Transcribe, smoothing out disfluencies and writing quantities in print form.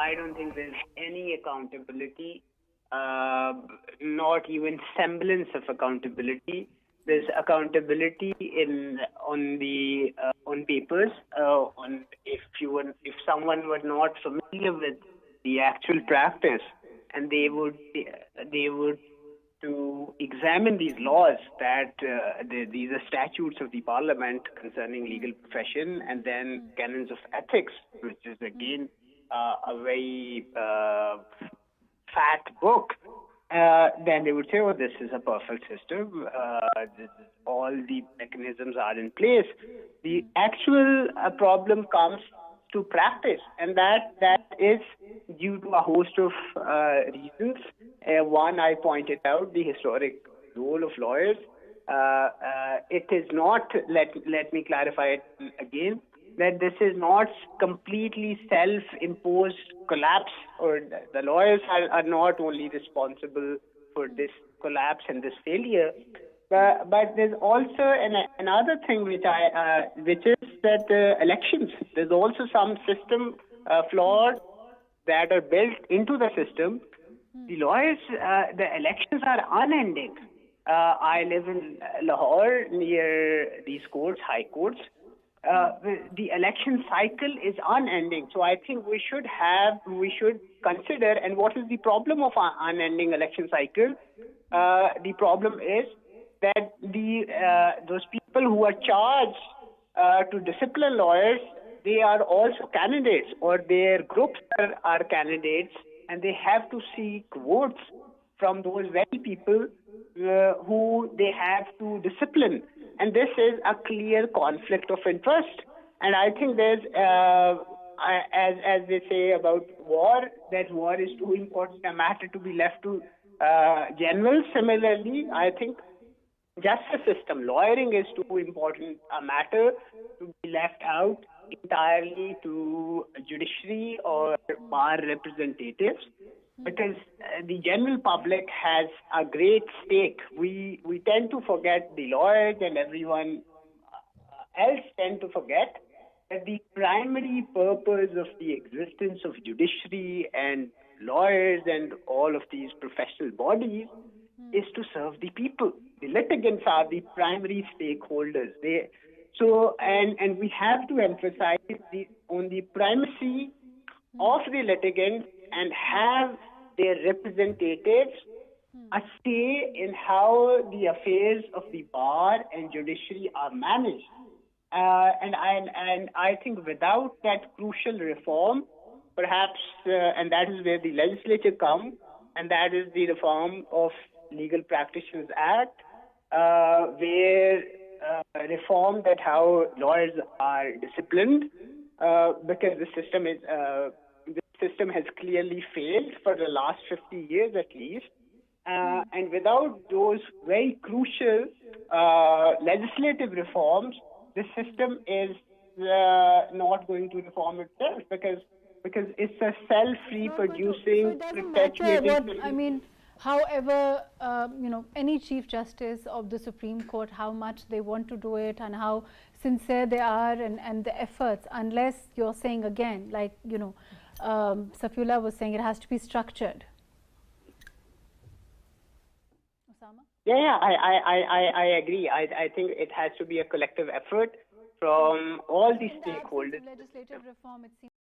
I don't think there's any accountability, not even semblance of accountability. There's accountability on papers. On if someone were not familiar with the actual practice, and they would to examine these laws that these are statutes of the parliament concerning legal profession, and then canons of ethics, which is again a very fat book. Then they would say, "Oh, this is a perfect system. All the mechanisms are in place." The actual problem comes to practice, and that is due to a host of reasons. One, I pointed out the historic role of lawyers. It is not. Let me clarify it again. That this is not completely self-imposed collapse, or the lawyers are not only responsible for this collapse and this failure, but there's also another thing which is that elections. There's also some system flaws that are built into the system. The lawyers, the elections are unending. I live in Lahore near these courts, high courts. The election cycle is unending. So I think we should consider, and what is the problem of an unending election cycle? The problem is that those people who are charged to discipline lawyers, they are also candidates, or their groups are candidates, and they have to seek votes from those very people who they have to discipline. And this is a clear conflict of interest. And I think there's, as they say about war, that war is too important a matter to be left to generals. Similarly, I think justice system, lawyering is too important a matter to be left out entirely to judiciary or bar representatives, because the general public has a great stake. We tend to forget, the lawyers and everyone else tend to forget, that the primary purpose of the existence of judiciary and lawyers and all of these professional bodies is to serve the people. The litigants are the primary stakeholders. And we have to emphasize on the primacy of the litigants and have their representatives a say in how the affairs of the bar and judiciary are managed. And I think without that crucial reform, perhaps, and that is where the legislature comes, and that is the reform of Legal Practitioners Act, where reform that how lawyers are disciplined, because the system has clearly failed for the last 50 years at least. And without those very crucial legislative reforms, the system is not going to reform itself, because it's a self-reproducing, so it doesn't perpetuating matter what, system. I mean, however, any Chief Justice of the Supreme Court, how much they want to do it and how sincere they are, and the efforts, unless you're saying again, like, Safiullah was saying, it has to be structured. Usama? Yeah, I agree. I think it has to be a collective effort from all the stakeholders. Legislative reform, it seems